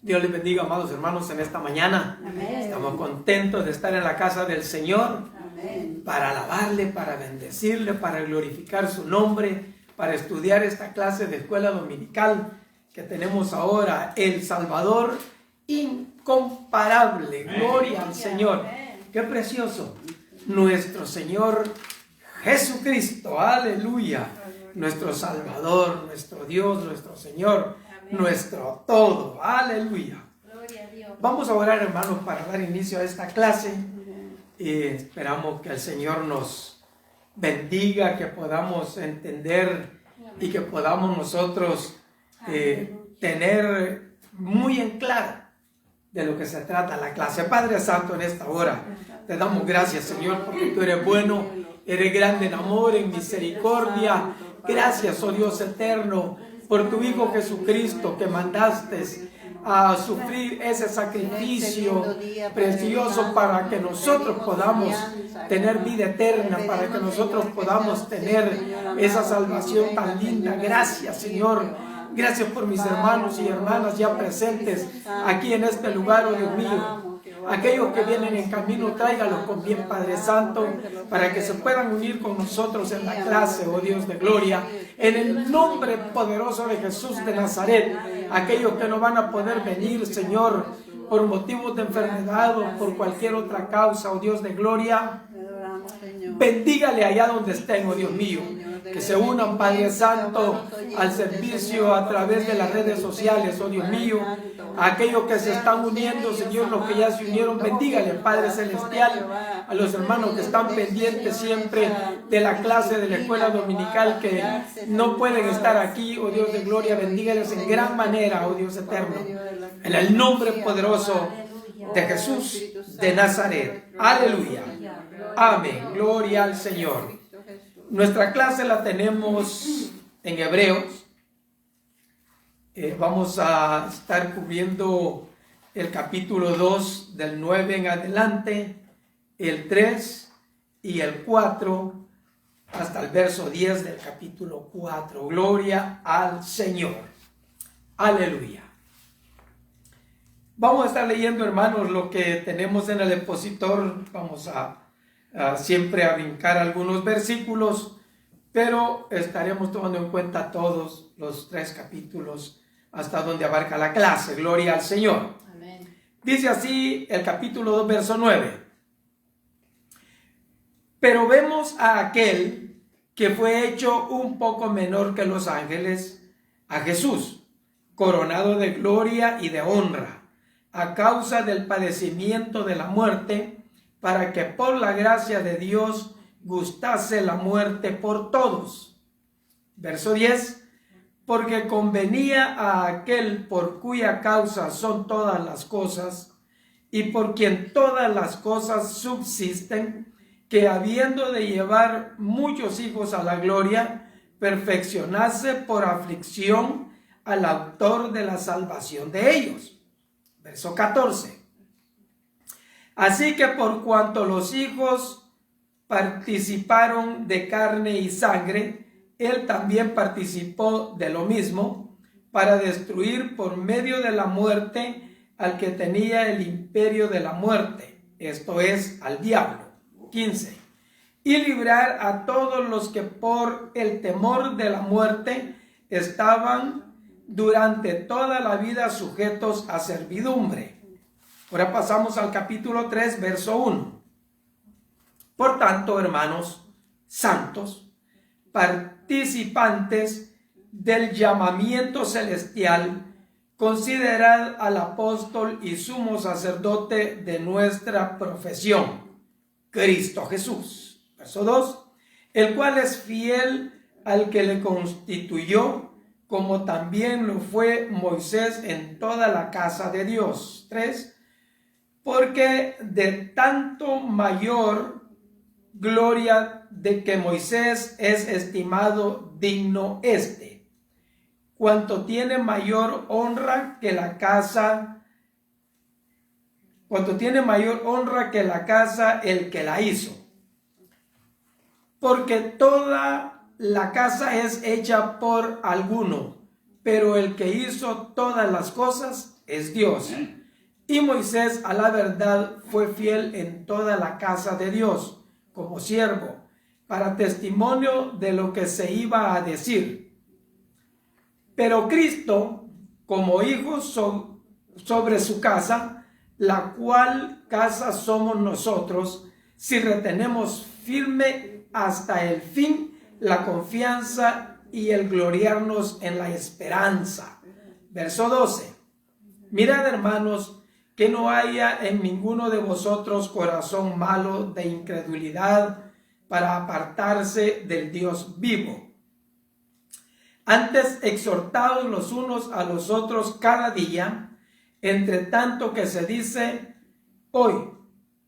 Dios les bendiga, amados hermanos, en esta mañana. Amén. Estamos contentos de estar en la casa del Señor. Amén. Para alabarle, para bendecirle, para glorificar su nombre, para estudiar esta clase de escuela dominical que tenemos ahora. El Salvador incomparable. Gloria al Señor. Qué precioso. Nuestro Señor Jesucristo. Aleluya. Nuestro Salvador, nuestro Dios, nuestro Señor, nuestro todo. Aleluya. Gloria a Dios. Vamos a orar, hermanos, para dar inicio a esta clase. Y esperamos que el Señor nos bendiga, que podamos entender y que podamos nosotros tener muy en claro de lo que se trata la clase. Padre Santo, en esta hora te damos gracias, Señor, porque tú eres bueno, eres grande en amor, en misericordia. Gracias, oh Dios eterno, por tu Hijo Jesucristo que mandaste a sufrir ese sacrificio precioso para que nosotros podamos tener vida eterna, para que nosotros podamos tener esa salvación tan linda. Gracias, Señor. Gracias por mis hermanos y hermanas ya presentes aquí en este lugar, oh Dios mío. Aquellos que vienen en camino, tráigalos con bien, Padre Santo, para que se puedan unir con nosotros en la clase, oh Dios de gloria. En el nombre poderoso de Jesús de Nazaret, aquellos que no van a poder venir, Señor, por motivos de enfermedad o por cualquier otra causa, oh Dios de gloria, bendígale allá donde estén, oh Dios mío. Que se unan, Padre Santo, al servicio a través de las redes sociales, oh Dios mío. A aquellos que se están uniendo, Señor, los que ya se unieron, bendígale, Padre Celestial. A los hermanos que están pendientes siempre de la clase de la escuela dominical, que no pueden estar aquí, oh Dios de gloria, bendígales en gran manera, oh Dios eterno. En el nombre poderoso de Jesús de Nazaret. Aleluya. Amén. Gloria al Señor. Nuestra clase la tenemos en Hebreos. Vamos a estar cubriendo el capítulo 2 del 9 en adelante, el 3 y el 4 hasta el verso 10 del capítulo 4. Gloria al Señor. Aleluya. Vamos a estar leyendo, hermanos, lo que tenemos en el expositor. Vamos a siempre a brincar algunos versículos, pero estaremos tomando en cuenta todos los 3 capítulos hasta donde abarca la clase. Gloria al Señor. Amén. Dice así el capítulo 2, verso 9. Pero vemos a aquel que fue hecho un poco menor que los ángeles, a Jesús, coronado de gloria y de honra, a causa del padecimiento de la muerte, para que por la gracia de Dios gustase la muerte por todos. Verso 10. Porque convenía a aquel por cuya causa son todas las cosas, y por quien todas las cosas subsisten, que habiendo de llevar muchos hijos a la gloria, perfeccionase por aflicción al autor de la salvación de ellos. Verso 14. Así que por cuanto los hijos participaron de carne y sangre, él también participó de lo mismo, para destruir por medio de la muerte al que tenía el imperio de la muerte, esto es, al diablo. 15. Y librar a todos los que por el temor de la muerte estaban durante toda la vida sujetos a servidumbre. Ahora pasamos al capítulo 3, verso 1. Por tanto, hermanos santos, participantes del llamamiento celestial, considerad al apóstol y sumo sacerdote de nuestra profesión, Cristo Jesús. Verso 2. El cual es fiel al que le constituyó, como también lo fue Moisés en toda la casa de Dios. 3. Porque de tanto mayor gloria de que Moisés es estimado digno cuanto tiene mayor honra que la casa, el que la hizo. Porque toda la casa es hecha por alguno, pero el que hizo todas las cosas es Dios. Y Moisés a la verdad fue fiel en toda la casa de Dios, como siervo, para testimonio de lo que se iba a decir. Pero Cristo, como hijo sobre su casa, la cual casa somos nosotros, si retenemos firme hasta el fin la confianza y el gloriarnos en la esperanza. Verso 12. Mirad, hermanos, que no haya en ninguno de vosotros corazón malo de incredulidad para apartarse del Dios vivo. Antes exhortaos los unos a los otros cada día, entre tanto que se dice hoy,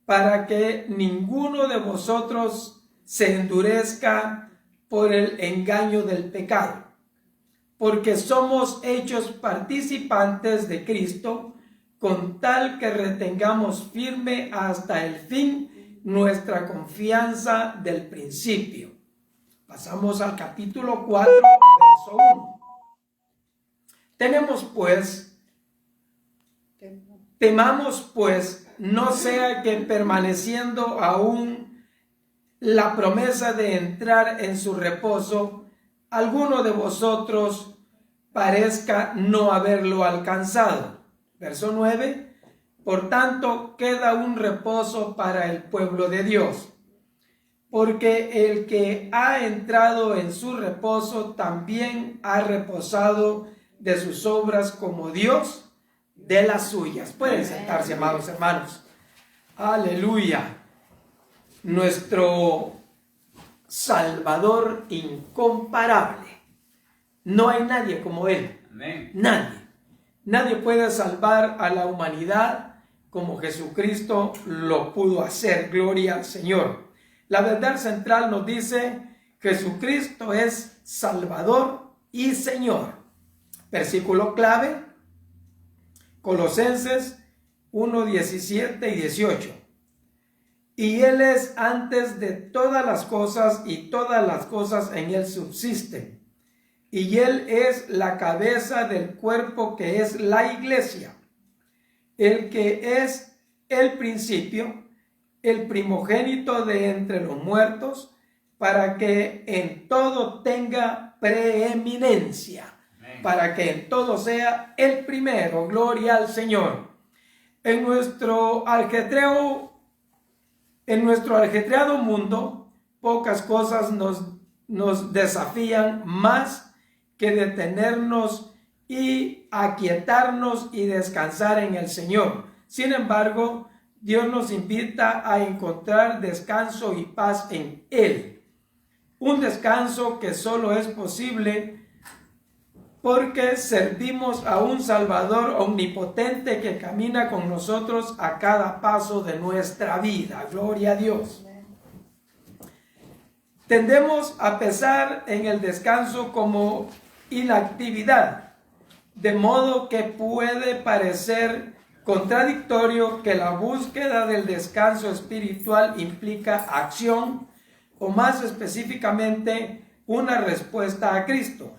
para que ninguno de vosotros se endurezca por el engaño del pecado, porque somos hechos participantes de Cristo, con tal que retengamos firme hasta el fin nuestra confianza del principio. Pasamos al capítulo 4, verso 1. Temamos pues, no sea que permaneciendo aún la promesa de entrar en su reposo, alguno de vosotros parezca no haberlo alcanzado. Verso 9. Por tanto, queda un reposo para el pueblo de Dios, porque el que ha entrado en su reposo también ha reposado de sus obras como Dios de las suyas. Pueden sentarse, amados hermanos. Aleluya. Nuestro Salvador incomparable. No hay nadie como Él. Amén. Nadie puede salvar a la humanidad como Jesucristo lo pudo hacer. Gloria al Señor. La verdad central nos dice: Jesucristo es Salvador y Señor. Versículo clave, Colosenses 1, 17 y 18. Y Él es antes de todas las cosas, y todas las cosas en Él subsisten. Y Él es la cabeza del cuerpo, que es la iglesia, el que es el principio, el primogénito de entre los muertos, para que en todo tenga preeminencia. Amén. Para que en todo sea el primero. Gloria al Señor. En nuestro ajetreado mundo, pocas cosas nos desafían más que detenernos y aquietarnos y descansar en el Señor. Sin embargo, Dios nos invita a encontrar descanso y paz en Él. Un descanso que solo es posible porque servimos a un Salvador omnipotente que camina con nosotros a cada paso de nuestra vida. Gloria a Dios. Tendemos a pensar en el descanso como inactividad, de modo que puede parecer contradictorio que la búsqueda del descanso espiritual implica acción, o más específicamente, una respuesta a Cristo.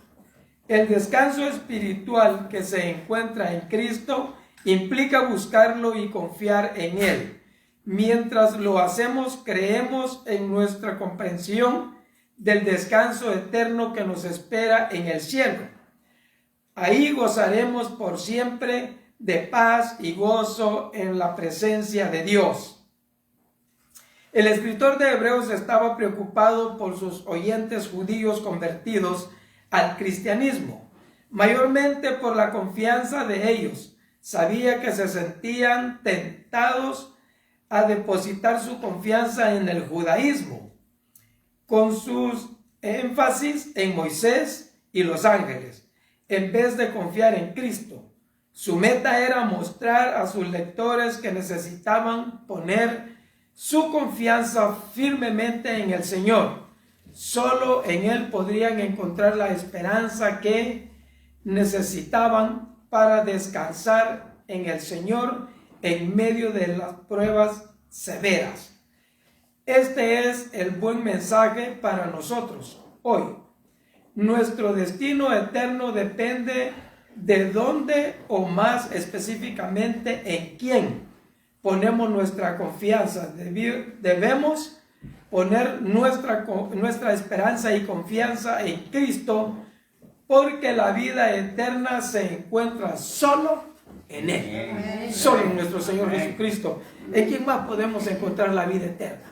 El descanso espiritual que se encuentra en Cristo implica buscarlo y confiar en Él. Mientras lo hacemos, creemos en nuestra comprensión del descanso eterno que nos espera en el cielo. Ahí gozaremos por siempre de paz y gozo en la presencia de Dios. El escritor de Hebreos estaba preocupado por sus oyentes judíos convertidos al cristianismo, mayormente por la confianza de ellos. Sabía que se sentían tentados a depositar su confianza en el judaísmo, con sus énfasis en Moisés y los ángeles, en vez de confiar en Cristo. Su meta era mostrar a sus lectores que necesitaban poner su confianza firmemente en el Señor. Solo en Él podrían encontrar la esperanza que necesitaban para descansar en el Señor en medio de las pruebas severas. Este es el buen mensaje para nosotros hoy. Nuestro destino eterno depende de dónde o más específicamente en quién ponemos nuestra confianza. Debemos poner nuestra esperanza y confianza en Cristo, porque la vida eterna se encuentra solo en Él, solo en nuestro Señor Jesucristo. ¿En quién más podemos encontrar la vida eterna?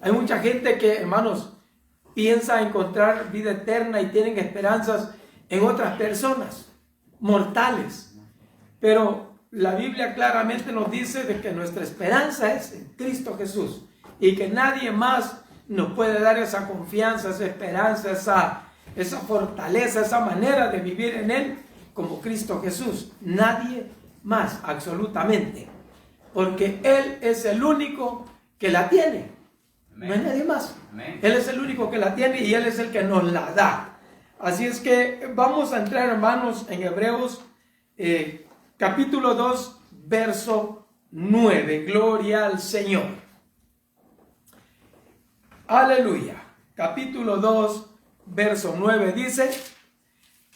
Hay mucha gente que, hermanos, piensa encontrar vida eterna y tienen esperanzas en otras personas, mortales. Pero la Biblia claramente nos dice de que nuestra esperanza es en Cristo Jesús y que nadie más nos puede dar esa confianza, esa esperanza, esa fortaleza, esa manera de vivir en Él como Cristo Jesús. Nadie más, absolutamente. Porque Él es el único que la tiene. No hay nadie más. Él es el único que la tiene y Él es el que nos la da. Así es que vamos a entrar, hermanos, en Hebreos capítulo 2, verso 9. Gloria al Señor. Aleluya. Capítulo 2, verso 9 dice: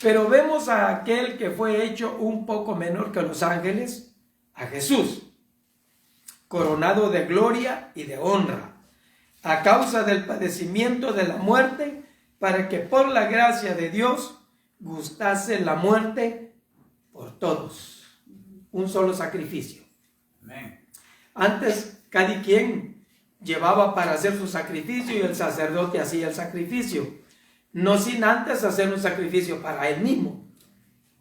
pero vemos a aquel que fue hecho un poco menor que los ángeles, a Jesús, coronado de gloria y de honra, a causa del padecimiento de la muerte, para que por la gracia de Dios gustase la muerte por todos. Un solo sacrificio. Amén. Antes, cada quien llevaba para hacer su sacrificio y el sacerdote hacía el sacrificio. No sin antes hacer un sacrificio para él mismo.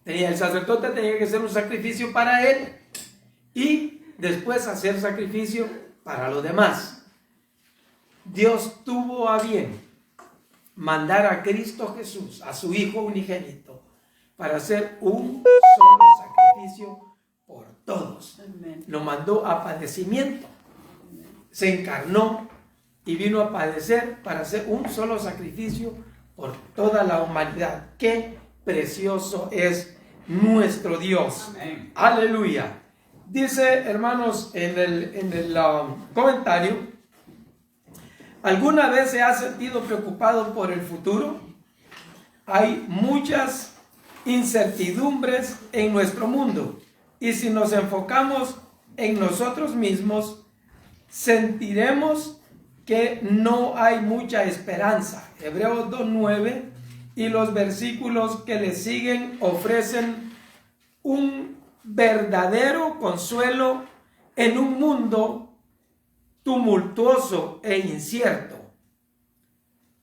El sacerdote tenía que hacer un sacrificio para él y después hacer sacrificio para los demás. Dios tuvo a bien mandar a Cristo Jesús, a su Hijo unigénito, para hacer un solo sacrificio por todos. Lo mandó a padecimiento. Se encarnó y vino a padecer para hacer un solo sacrificio por toda la humanidad. Qué precioso es nuestro Dios. Amén. Aleluya. Dice, hermanos, en el comentario: ¿alguna vez se ha sentido preocupado por el futuro? Hay muchas incertidumbres en nuestro mundo, y si nos enfocamos en nosotros mismos, sentiremos que no hay mucha esperanza. Hebreos 2:9 y los versículos que le siguen ofrecen un verdadero consuelo en un mundo tumultuoso e incierto.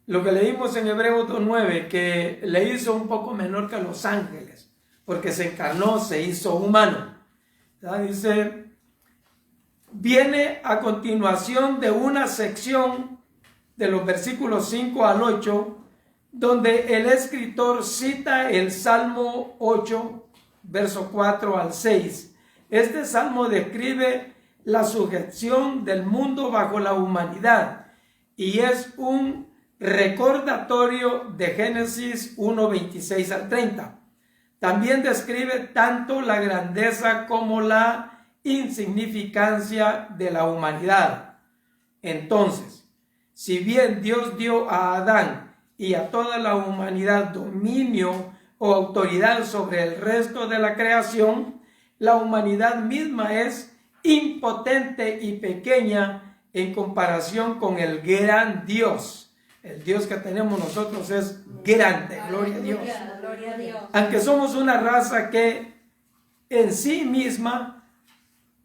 Lo que leímos en Hebreos 2:9, que le hizo un poco menor que los ángeles, porque se encarnó, se hizo humano. Dice, viene a continuación de una sección de los versículos 5 al 8, donde el escritor cita el Salmo 8, verso 4 al 6. Este salmo describe la sujeción del mundo bajo la humanidad y es un recordatorio de Génesis 1, 26 al 30. También describe tanto la grandeza como la insignificancia de la humanidad. Entonces, si bien Dios dio a Adán y a toda la humanidad dominio o autoridad sobre el resto de la creación, la humanidad misma es impotente y pequeña en comparación con el gran Dios. El Dios que tenemos nosotros es grande, gloria a Dios. Gloria a Dios. Aunque somos una raza que en sí misma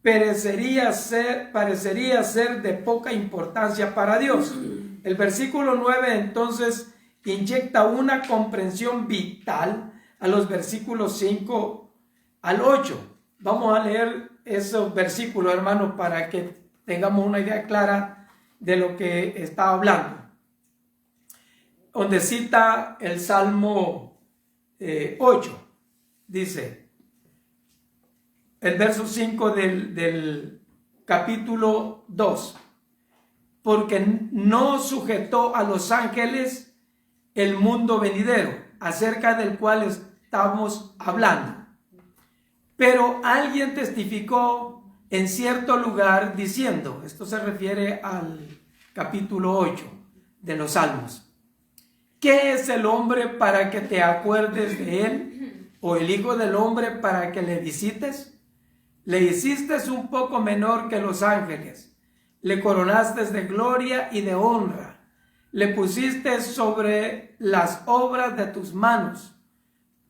parecería ser de poca importancia para Dios. El versículo 9 entonces inyecta una comprensión vital a los versículos 5 al 8. Vamos a leer esos versículos, hermanos, para que tengamos una idea clara de lo que está hablando. Donde cita el Salmo 8, dice, el verso 5 del capítulo 2, porque no sujetó a los ángeles el mundo venidero, acerca del cual estamos hablando. Pero alguien testificó en cierto lugar diciendo, esto se refiere al capítulo 8 de los Salmos, ¿qué es el hombre para que te acuerdes de él? o el Hijo del Hombre para que le visites? Le hiciste un poco menor que los ángeles, le coronaste de gloria y de honra, le pusiste sobre las obras de tus manos,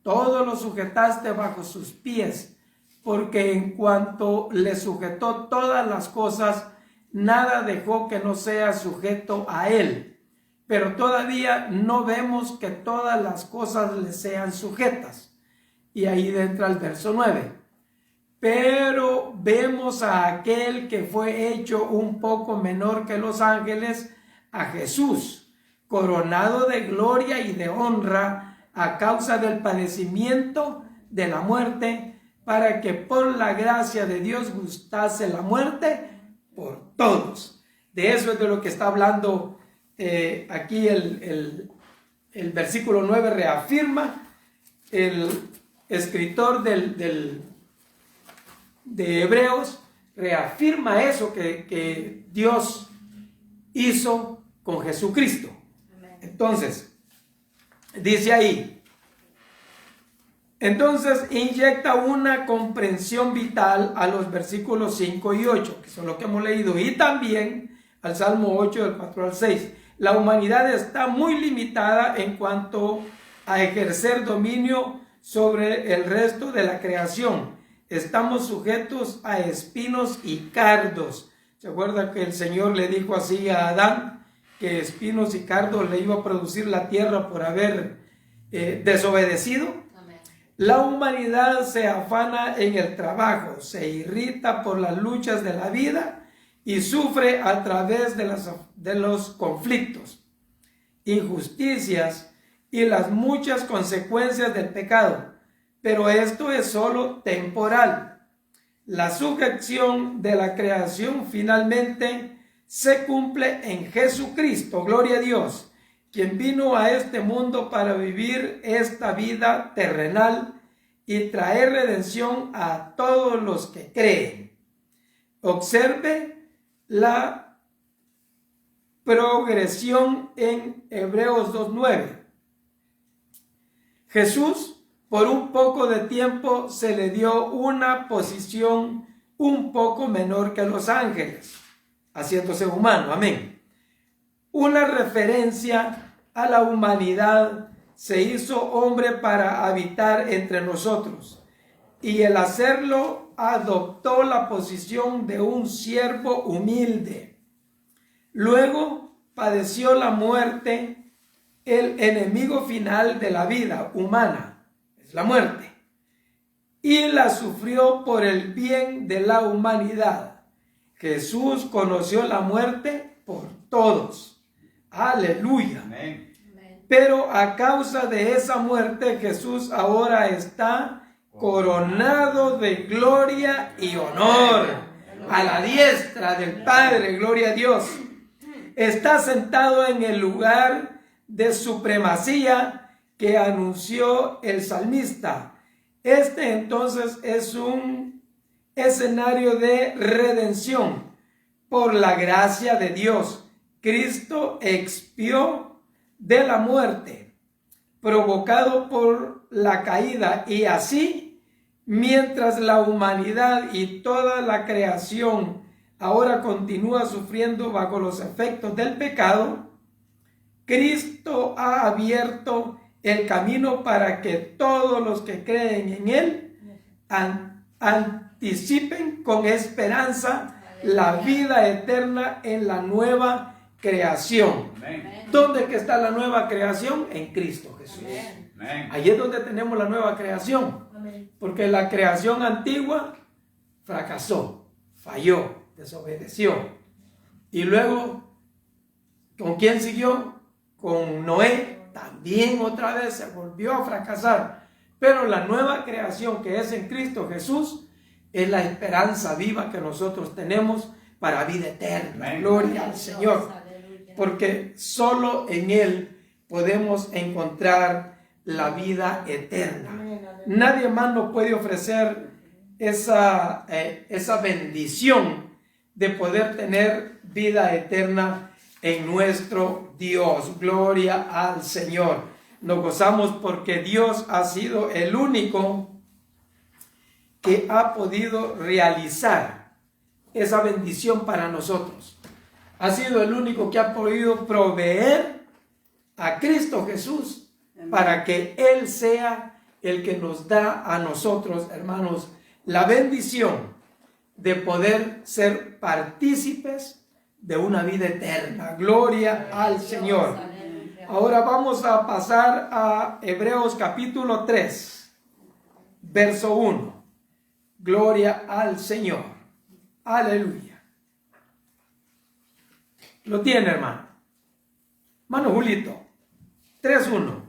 todo lo sujetaste bajo sus pies, porque en cuanto le sujetó todas las cosas, nada dejó que no sea sujeto a él. Pero todavía no vemos que todas las cosas le sean sujetas. Y ahí entra el verso 9. Pero vemos a aquel que fue hecho un poco menor que los ángeles, a Jesús, coronado de gloria y de honra a causa del padecimiento de la muerte, para que por la gracia de Dios gustase la muerte por todos. De eso es de lo que está hablando aquí el versículo 9, reafirma el escritor de Hebreos, reafirma eso que Dios hizo con Jesucristo. Entonces, dice ahí, entonces inyecta una comprensión vital a los versículos 5 y 8, que son lo que hemos leído, y también al Salmo 8 del 4 al 6. La humanidad está muy limitada en cuanto a ejercer dominio sobre el resto de la creación. Estamos sujetos a espinos y cardos. ¿Se acuerda que el Señor le dijo así a Adán, que espinos y cardos le iba a producir la tierra por haber desobedecido? La humanidad se afana en el trabajo, se irrita por las luchas de la vida y sufre a través de los conflictos, injusticias y las muchas consecuencias del pecado. Pero esto es solo temporal. La sujeción de la creación finalmente se cumple en Jesucristo, gloria a Dios, quien vino a este mundo para vivir esta vida terrenal y traer redención a todos los que creen. Observe la progresión en Hebreos 2:9. Jesús, por un poco de tiempo, se le dio una posición un poco menor que los ángeles, haciéndose humano, amén. Una referencia a la humanidad, se hizo hombre para habitar entre nosotros, y el hacerlo adoptó la posición de un siervo humilde. Luego padeció la muerte, el enemigo final de la vida humana, es la muerte, y la sufrió por el bien de la humanidad. Jesús conoció la muerte por todos. Aleluya. Amén. Pero a causa de esa muerte, Jesús ahora está coronado de gloria y honor a la diestra del Padre, gloria a Dios. Está sentado en el lugar de supremacía que anunció el salmista. Este entonces es un escenario de redención por la gracia de Dios. Cristo expió de la muerte provocado por la caída, y así, mientras la humanidad y toda la creación ahora continúa sufriendo bajo los efectos del pecado, Cristo ha abierto el camino para que todos los que creen en Él anticipen con esperanza la vida eterna en la nueva creación. Amén. ¿Dónde que está la nueva creación? En Cristo Jesús. Amén. Ahí es donde tenemos la nueva creación. Amén. Porque la creación antigua fracasó, falló, desobedeció. Y luego, ¿con quién siguió? Con Noé. También otra vez se volvió a fracasar. Pero la nueva creación que es en Cristo Jesús es la esperanza viva que nosotros tenemos para vida eterna. Amén. Gloria al Señor. Porque solo en Él podemos encontrar la vida eterna. Nadie más nos puede ofrecer esa bendición de poder tener vida eterna en nuestro Dios. Gloria al Señor. Nos gozamos porque Dios ha sido el único que ha podido realizar esa bendición para nosotros. Ha sido el único que ha podido proveer a Cristo Jesús para que Él sea el que nos da a nosotros, hermanos, la bendición de poder ser partícipes de una vida eterna. Gloria al Señor. Ahora vamos a pasar a Hebreos capítulo 3, verso 1. Gloria al Señor. Aleluya. Lo tiene, hermano. Hermano Julito, 3:1.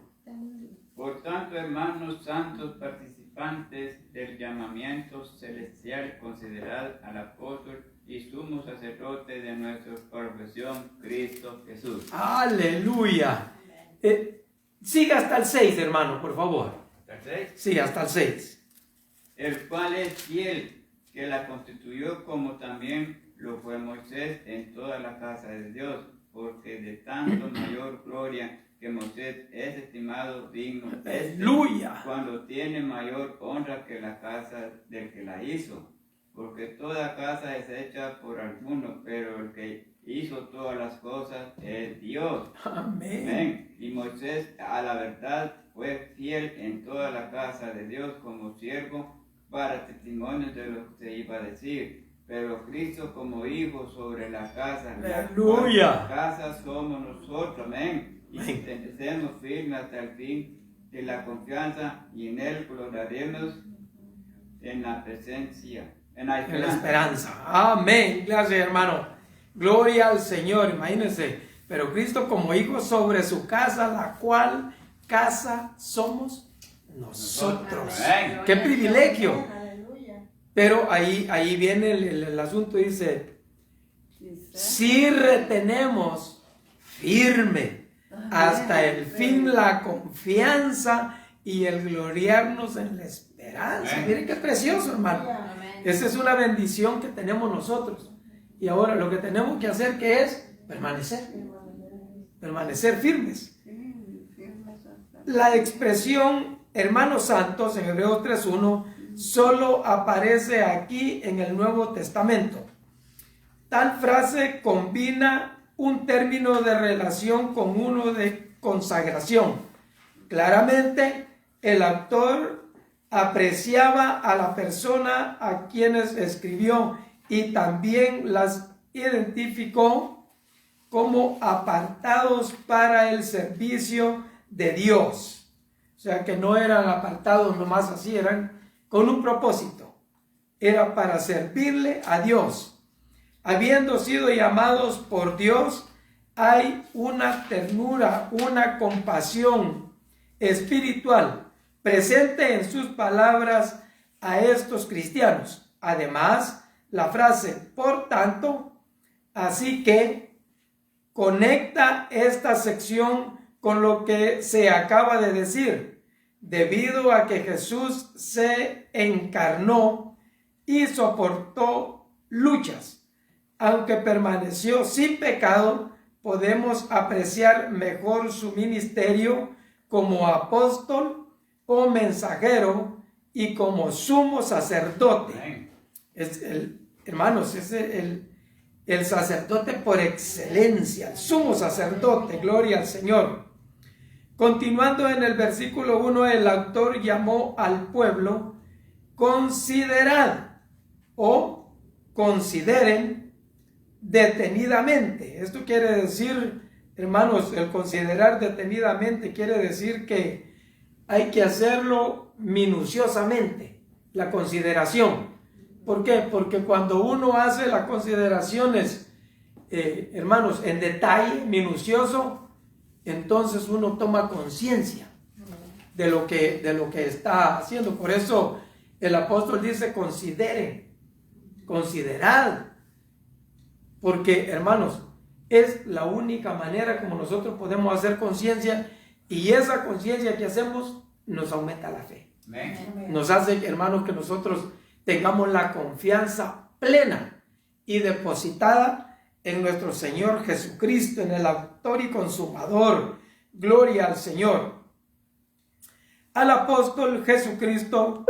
Por tanto, hermanos santos, participantes del llamamiento celestial, considerad al apóstol y sumo sacerdote de nuestra profesión, Cristo Jesús. Aleluya. Siga hasta el 6, hermano, por favor. ¿Hasta el 6? Sí, hasta el 6. El cual es fiel, que la constituyó como también lo fue Moisés en toda la casa de Dios, porque de tanto mayor gloria que Moisés es estimado digno Aleluya. cuando tiene mayor honra que la casa del que la hizo, porque toda casa es hecha por alguno, pero el que hizo todas las cosas es Dios. Amén. Amén. Y Moisés a la verdad fue fiel en toda la casa de Dios como siervo para testimonio de lo que se iba a decir. Pero Cristo como hijo sobre la casa, ¡aleluya! La casa somos nosotros, amén. Y permanecemos firmes hasta el fin de la confianza y en él gloriaremos en la presencia, en la esperanza. Amén. Gracias, hermano. Gloria al Señor. Imagínense. Pero Cristo como hijo sobre su casa, la cual casa somos nosotros. Amén. ¡Qué privilegio! Pero ahí viene el asunto, dice, si retenemos firme hasta el fin la confianza y el gloriarnos en la esperanza. Amén. Miren qué precioso, hermano. Esa es una bendición que tenemos nosotros. Y ahora lo que tenemos que hacer, ¿qué es? Permanecer firmes. La expresión hermanos santos en Hebreos 3:1 solo aparece aquí en el Nuevo Testamento. Tal frase combina un término de relación con uno de consagración. Claramente, el autor apreciaba a la persona a quienes escribió y también las identificó como apartados para el servicio de Dios. O sea que no eran apartados nomás así, eran con un propósito. Era para servirle a Dios. Habiendo sido llamados por Dios, hay una ternura, una compasión espiritual presente en sus palabras a estos cristianos. Además, la frase, por tanto, así que, conecta esta sección con lo que se acaba de decir. Debido a que Jesús se encarnó y soportó luchas, aunque permaneció sin pecado, podemos apreciar mejor su ministerio como apóstol o mensajero y como sumo sacerdote. Hermanos, es el sacerdote por excelencia, el sumo sacerdote, gloria al Señor. Continuando en el versículo 1, el autor llamó al pueblo, considerad o consideren detenidamente. Esto quiere decir, hermanos, el considerar detenidamente quiere decir que hay que hacerlo minuciosamente, la consideración. ¿Por qué? Porque cuando uno hace las consideraciones, hermanos, en detalle, minucioso, entonces uno toma conciencia de lo que está haciendo. Por eso el apóstol dice, consideren, considerad. Porque, hermanos, es la única manera como nosotros podemos hacer conciencia, y esa conciencia que hacemos nos aumenta la fe. Amén. Nos hace, hermanos, que nosotros tengamos la confianza plena y depositada en nuestro Señor Jesucristo, en el autor y consumador. Gloria al Señor. al apóstol Jesucristo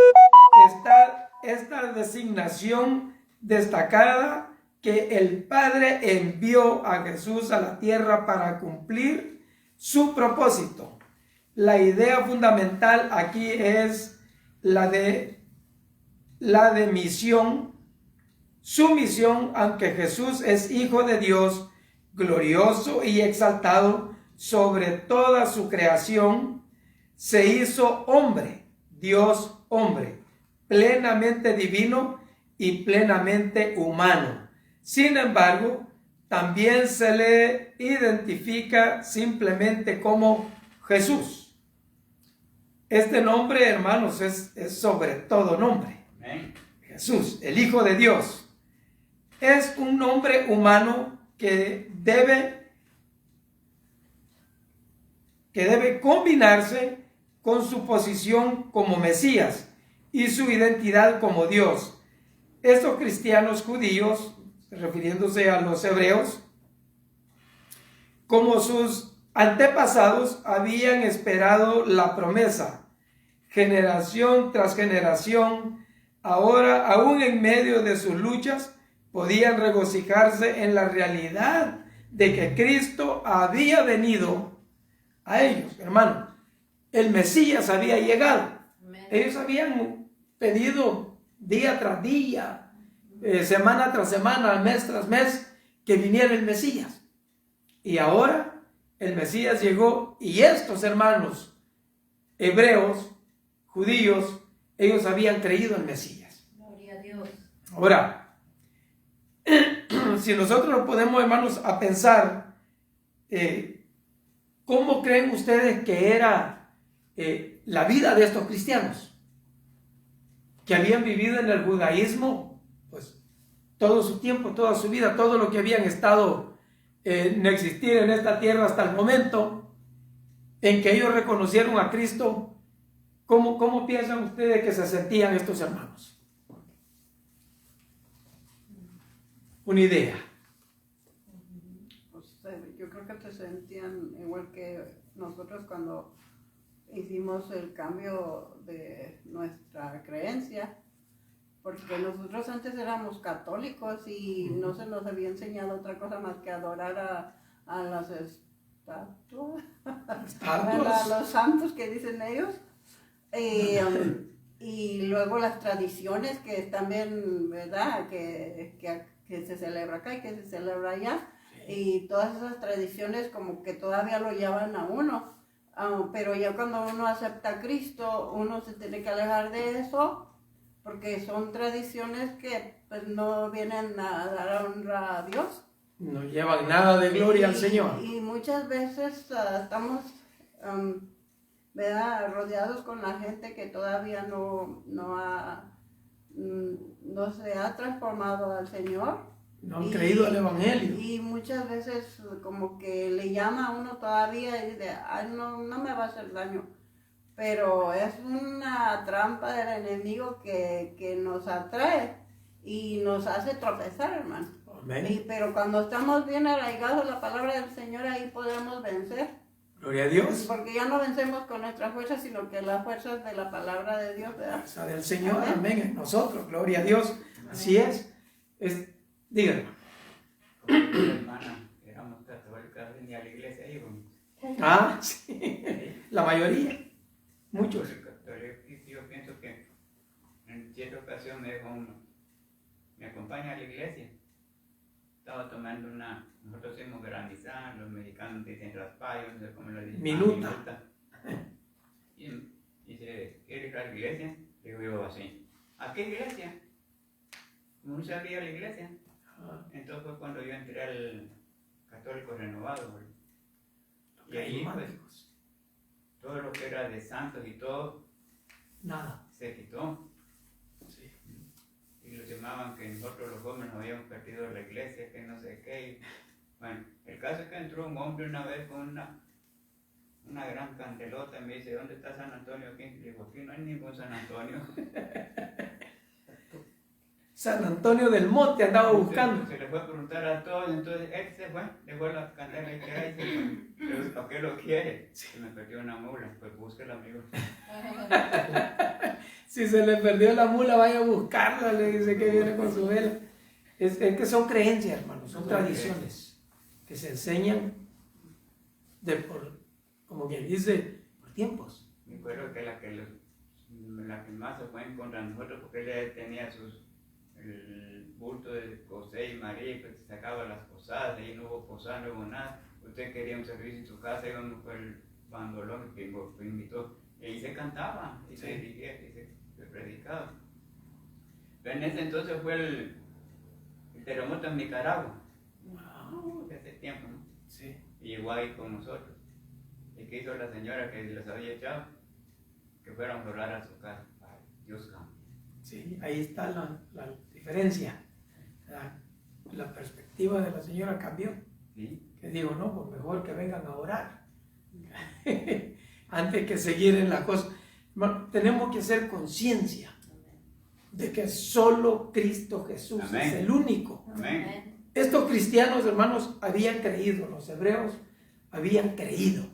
esta designación destacada que el Padre envió a Jesús a la tierra para cumplir su propósito. La idea fundamental aquí es la de misión. Su misión, aunque Jesús es Hijo de Dios, glorioso y exaltado sobre toda su creación, se hizo hombre, Dios hombre, plenamente divino y plenamente humano. Sin embargo, también se le identifica simplemente como Jesús. Este nombre, hermanos, es sobre todo nombre. Amén. Jesús, el Hijo de Dios, es un nombre humano que debe combinarse con su posición como Mesías y su identidad como Dios. Estos cristianos judíos, refiriéndose a los hebreos, como sus antepasados, habían esperado la promesa, generación tras generación. Ahora, aún en medio de sus luchas, podían regocijarse en la realidad de que Cristo había venido a ellos. Hermano, el Mesías había llegado. Ellos habían pedido día tras día, semana tras semana, mes tras mes, que viniera el Mesías. Y ahora el Mesías llegó, y estos hermanos hebreos, judíos, ellos habían creído en Mesías. Gloria a Dios. Ahora, si nosotros nos podemos, hermanos, a pensar, ¿cómo creen ustedes que era la vida de estos cristianos? Que habían vivido en el judaísmo, pues, todo su tiempo, toda su vida, todo lo que habían estado en existir en esta tierra hasta el momento en que ellos reconocieron a Cristo. ¿Cómo piensan ustedes que se sentían estos hermanos? Una idea. Pues, yo creo que se sentían igual que nosotros cuando hicimos el cambio de nuestra creencia, porque nosotros antes éramos católicos y no se nos había enseñado otra cosa más que adorar a las estatuas, a los santos que dicen ellos. Y luego las tradiciones que también, ¿verdad? Que se celebra acá y que se celebra allá. Y todas esas tradiciones como que todavía lo llevan a uno. Pero ya cuando uno acepta a Cristo, uno se tiene que alejar de eso, porque son tradiciones que pues no vienen a dar honra a Dios. No llevan nada de gloria al Señor. Y muchas veces estamos... ¿verdad? Rodeados con la gente que todavía no se ha transformado al Señor. No han creído al Evangelio. Y muchas veces como que le llama a uno todavía y dice, ay, no me va a hacer daño. Pero es una trampa del enemigo que nos atrae y nos hace tropezar, hermano. Amén. Pero cuando estamos bien arraigados a la palabra del Señor, ahí podemos vencer. Gloria a Dios. Porque ya no vencemos con nuestras fuerzas, sino que las fuerzas de la palabra de Dios, ¿verdad? La fuerza del Señor, amén, en nosotros, gloria a Dios. Así es. Díganme. Hermana, éramos católicas, venía a la iglesia y íbamos. Ah, sí. La mayoría. Muchos. Yo pienso que en cierta ocasión me acompaña a la iglesia. Estaba tomando nosotros decimos granizada, los mexicanos dicen raspallo, no sé cómo lo dicen. Minuta. Y dice, ¿quieres ir a la iglesia? Digo yo así, ¿a qué iglesia? Como no sabía la iglesia. Entonces fue cuando yo entré al Católico Renovado. Y ahí pues, todo lo que era de santos y todo, nada, se quitó. sí. Y los llamaban que nosotros los jóvenes nos habíamos perdido la iglesia, que no sé qué. Y, bueno, el caso es que entró un hombre una vez con una gran candelota y me dice, ¿dónde está San Antonio aquí? Le digo, aquí no hay ningún San Antonio. San Antonio del Monte andaba buscando. Se le fue a preguntar a todos, entonces él se fue, dejó la candela y que se fue. Pero ¿para qué lo quiere? Se me perdió una mula, pues búsquela, amigo. Si se le perdió la mula, vaya a buscarla, le dice que viene con su vela. Es que son creencias, hermanos, son tradiciones que se enseñan como quien dice, por tiempos. Me acuerdo que la que más se fue en contra de nosotros, porque él tenía el bulto de José y María, pues sacaba las posadas, ahí no hubo posada, no hubo nada. Usted quería un servicio en su casa, íbamos por el bandolón que invitó, y ahí se cantaba, y se dirigía, y se predicaba. Pero en ese entonces fue el terremoto en Nicaragua. Wow, de hace tiempo, ¿no? Sí. Y llegó ahí con nosotros. ¿Y qué hizo la señora que les había echado? Que fueron a orar a su casa. Ay, Dios cambia. Sí, ahí está la diferencia. La perspectiva de la señora cambió. ¿Sí? Que digo, no, pues mejor que vengan a orar. Antes que seguir en la cosa. Tenemos que hacer conciencia de que solo Cristo Jesús Amén. Es el único. Amén. Estos cristianos, hermanos, habían creído, los hebreos habían creído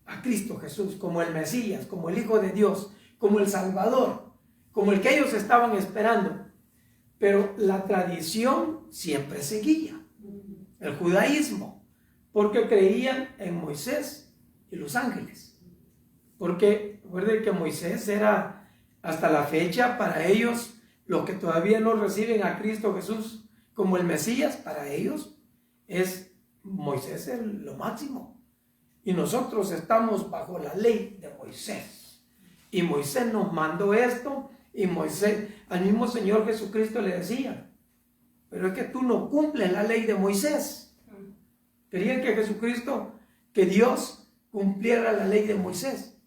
a Cristo Jesús como el Mesías, como el Hijo de Dios, como el Salvador, como el que ellos estaban esperando. Pero la tradición siempre seguía, el judaísmo, porque creían en Moisés y los ángeles. Porque recuerden que Moisés era hasta la fecha para ellos, los que todavía no reciben a Cristo Jesús como el Mesías, para ellos Moisés es lo máximo. Y nosotros estamos bajo la ley de Moisés. Y Moisés nos mandó esto, y Moisés, al mismo Señor Jesucristo le decía, pero es que tú no cumples la ley de Moisés. Querían que Jesucristo, que Dios cumpliera la ley de Moisés.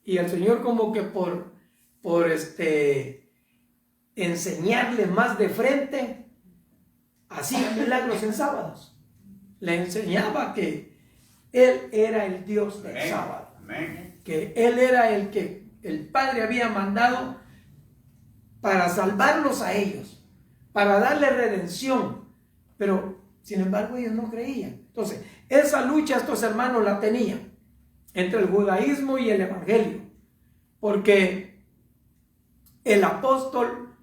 Y el Señor como que por enseñarle más de frente, hacía milagros en sábados. Le enseñaba que Él era el Dios del sábado. Amén. Que Él era el que el Padre había mandado para salvarlos a ellos, para darle redención. Pero, sin embargo, ellos no creían. Entonces, esa lucha estos hermanos la tenían entre el judaísmo y el evangelio. Porque el apóstol,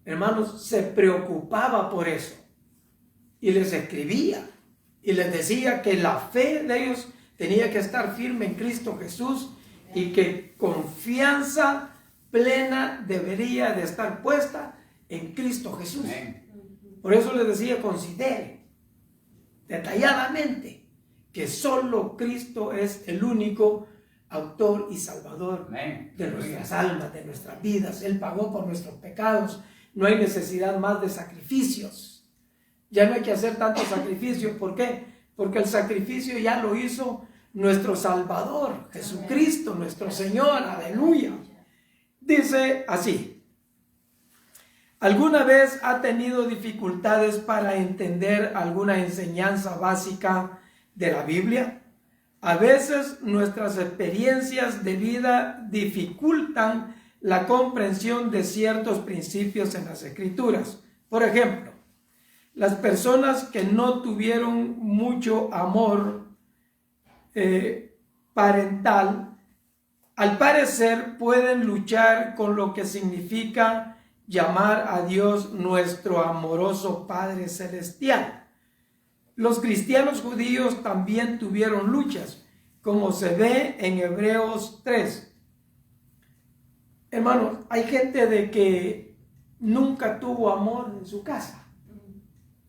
hermanos, se preocupaba por eso. Y les escribía. Y les decía que la fe de ellos tenía que estar firme en Cristo Jesús y que confianza plena debería de estar puesta en Cristo Jesús. Por eso les decía, considere detalladamente que solo Cristo es el único autor y salvador de nuestras almas, de nuestras vidas. Él pagó por nuestros pecados. No hay necesidad más de sacrificios. Ya no hay que hacer tantos sacrificios. ¿Por qué? Porque el sacrificio ya lo hizo nuestro Salvador, Jesucristo, nuestro Señor. Aleluya. Dice así: ¿alguna vez ha tenido dificultades para entender alguna enseñanza básica de la Biblia? A veces nuestras experiencias de vida dificultan la comprensión de ciertos principios en las Escrituras. Por ejemplo, las personas que no tuvieron mucho amor parental, al parecer pueden luchar con lo que significa llamar a Dios nuestro amoroso Padre Celestial. Los cristianos judíos también tuvieron luchas, como se ve en Hebreos 3. Hermanos, hay gente de que nunca tuvo amor en su casa.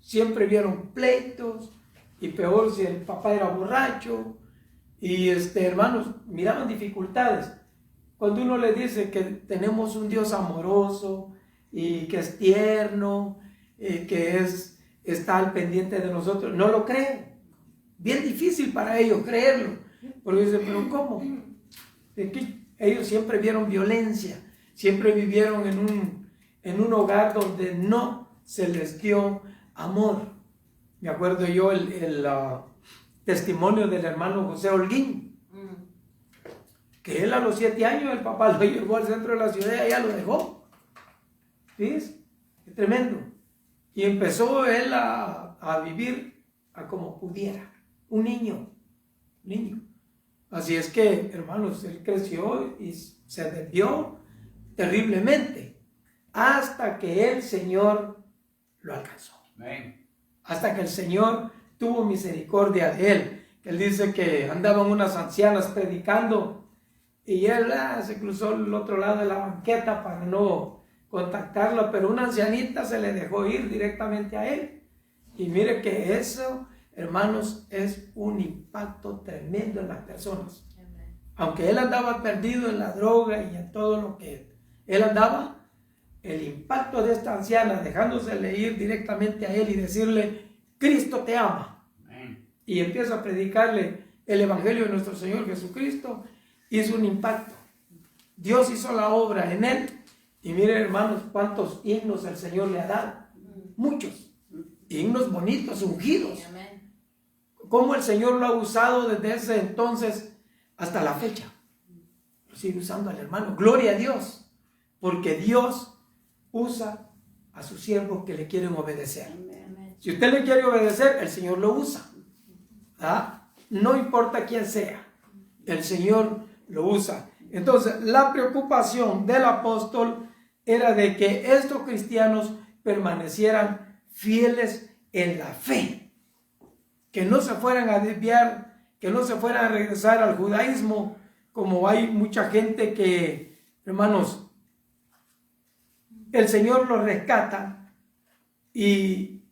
Siempre vieron pleitos, y peor si el papá era borracho, y hermanos, miraban dificultades. Cuando uno le dice que tenemos un Dios amoroso, y que es tierno, que está al pendiente de nosotros, no lo creen. Bien difícil para ellos creerlo, porque dicen, pero ¿cómo? Ellos siempre vieron violencia, siempre vivieron en un hogar donde no se les dio amor. Me acuerdo yo el testimonio del hermano José Holguín, que él a los 7 años el papá lo llevó al centro de la ciudad y allá lo dejó. ¿Sí? Es tremendo. Y empezó él a vivir a como pudiera. Un niño. Así es que, hermanos, él creció y se desvió terriblemente hasta que el Señor lo alcanzó. Amén. Hasta que el Señor tuvo misericordia de él. Que él dice que andaban unas ancianas predicando y él se cruzó al otro lado de la banqueta para no contactarla, pero una ancianita se le dejó ir directamente a él. Y mire que eso, hermanos, es un impacto tremendo en las personas. Aunque él andaba perdido en la droga y en todo lo que él andaba, el impacto de esta anciana dejándosele ir directamente a él y decirle, Cristo te ama. Amén. Y empieza a predicarle el evangelio de nuestro Señor Jesucristo, hizo un impacto. Dios hizo la obra en él. Y miren, hermanos, cuántos himnos el Señor le ha dado. Muchos. Himnos bonitos, ungidos. Cómo el Señor lo ha usado desde ese entonces hasta la fecha. Lo sigue usando al hermano. Gloria a Dios. Porque Dios usa a sus siervos que le quieren obedecer. Si usted le quiere obedecer, el Señor lo usa. ¿Ah? No importa quién sea. El Señor lo usa. Entonces, la preocupación del apóstol era de que estos cristianos permanecieran fieles en la fe. Que no se fueran a desviar, que no se fueran a regresar al judaísmo, como hay mucha gente que, hermanos, el Señor los rescata y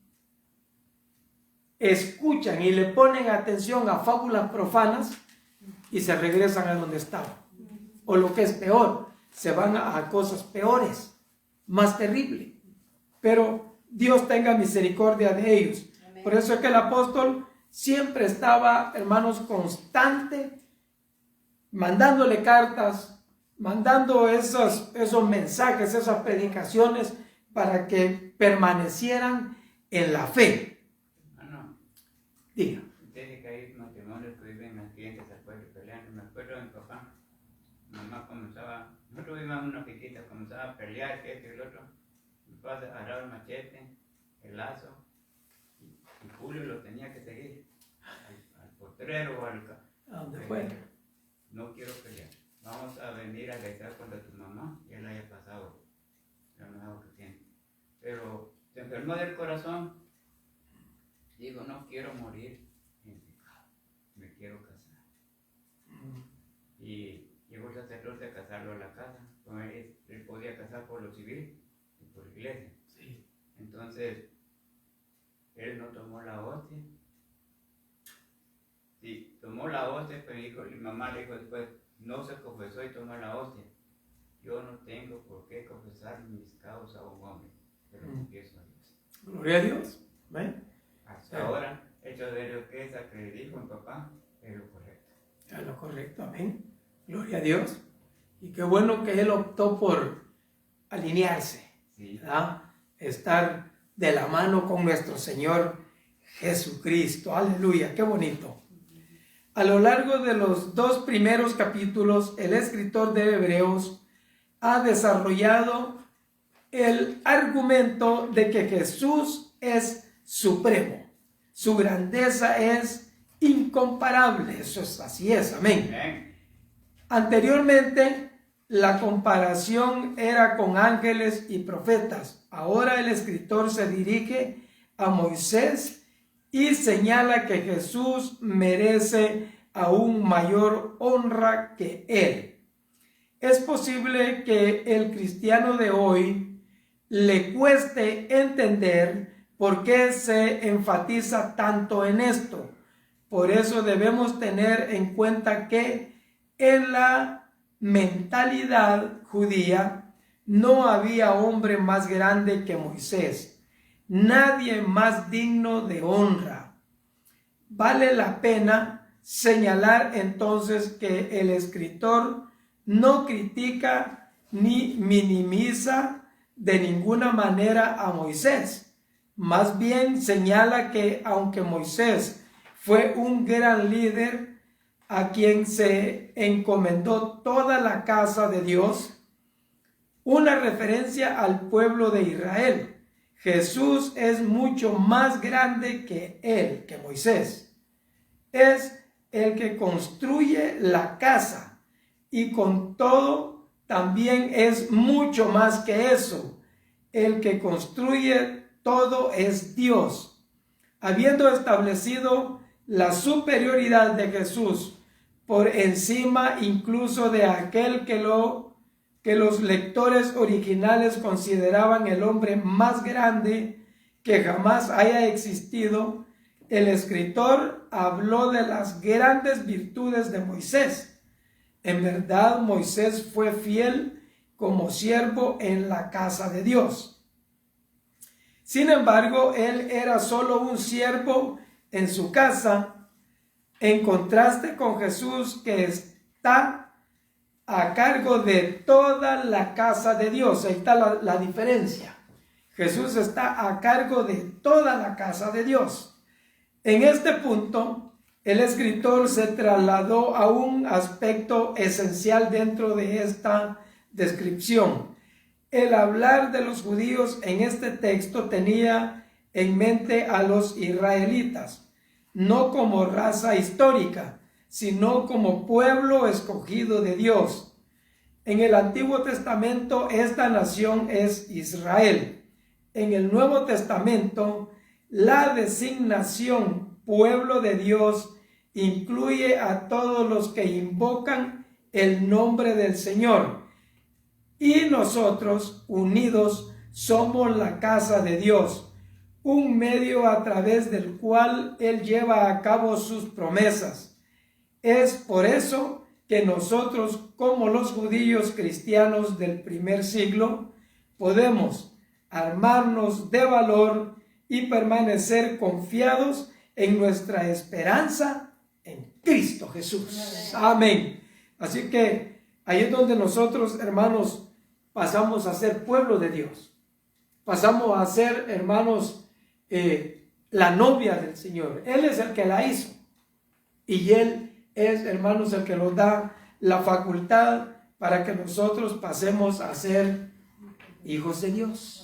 escuchan y le ponen atención a fábulas profanas y se regresan a donde estaban. O lo que es peor, se van a cosas peores, más terribles. Pero Dios tenga misericordia de ellos. Amén. Por eso es que el apóstol siempre estaba, hermanos, constante, mandándole cartas, mandando esos mensajes, esas predicaciones, para que permanecieran en la fe. Hermano, Diga. ustedes que hay matrimonios que viven aquí en desacuerdo peleando. Me acuerdo de mi papá. Mi mamá comenzaba, nosotros vivíamos una piquita, comenzaba a pelear, que esto y el otro. Mi papá agarraba el machete, el lazo, y Julio lo tenía que seguir al potrero o ¿A dónde fue? No quiero pelear. Vamos a venir a rezar contra tu mamá y él haya pasado lo nuevo que tiene. Pero se enfermó del corazón. Digo, no quiero morir en pecado, me quiero casar. Y llegó el sacerdote a casarlo a la casa. Él podía casar por lo civil y por la iglesia. Sí. Entonces, él no tomó la hostia. Sí, tomó la hostia, pero mi mamá le dijo después, no se confesó y tomó la hostia. Yo no tengo por qué confesar mis causas a un hombre, pero confieso a Dios. Gloria a Dios. ¿Ven? Hasta ahora, hecho de lo que esa que dijo mi papá, es lo correcto. Es lo correcto, amén. Gloria a Dios. Y qué bueno que él optó por alinearse, Sí. ¿verdad? Estar de la mano con nuestro Señor Jesucristo. Aleluya, qué bonito. A lo largo de los 2 primeros capítulos, el escritor de Hebreos ha desarrollado el argumento de que Jesús es supremo. Su grandeza es incomparable. Eso es así es, amén. Amén. Anteriormente, la comparación era con ángeles y profetas. Ahora el escritor se dirige a Moisés y señala que Jesús merece aún mayor honra que él. Es posible que el cristiano de hoy le cueste entender por qué se enfatiza tanto en esto. Por eso debemos tener en cuenta que en la mentalidad judía no había hombre más grande que Moisés, nadie más digno de honra. Vale la pena señalar entonces que el escritor no critica ni minimiza de ninguna manera a Moisés. Más bien señala que aunque Moisés fue un gran líder a quien se encomendó toda la casa de Dios, una referencia al pueblo de Israel, Jesús es mucho más grande que él, que Moisés. Es el que construye la casa y con todo también es mucho más que eso. El que construye todo es Dios. Habiendo establecido la superioridad de Jesús por encima incluso de aquel que los lectores originales consideraban el hombre más grande que jamás haya existido, el escritor habló de las grandes virtudes de Moisés. En verdad, Moisés fue fiel como siervo en la casa de Dios. Sin embargo, él era solo un siervo en su casa, en contraste con Jesús, que está a cargo de toda la casa de Dios. Ahí está la diferencia. Jesús está a cargo de toda la casa de Dios. En este punto, el escritor se trasladó a un aspecto esencial dentro de esta descripción. El hablar de los judíos en este texto tenía en mente a los israelitas, no como raza histórica, sino como pueblo escogido de Dios. En el Antiguo Testamento esta nación es Israel. En el Nuevo Testamento la designación pueblo de Dios incluye a todos los que invocan el nombre del Señor. Y nosotros, unidos, somos la casa de Dios, un medio a través del cual Él lleva a cabo sus promesas. Es por eso que nosotros, como los judíos cristianos del primer siglo, podemos armarnos de valor y permanecer confiados en nuestra esperanza en Cristo Jesús. Amén. Así que ahí es donde nosotros, hermanos, pasamos a ser pueblo de Dios. Pasamos a ser, hermanos, la novia del Señor. Él es el que la hizo. Y Él es, hermanos, el que nos da la facultad para que nosotros pasemos a ser hijos de Dios.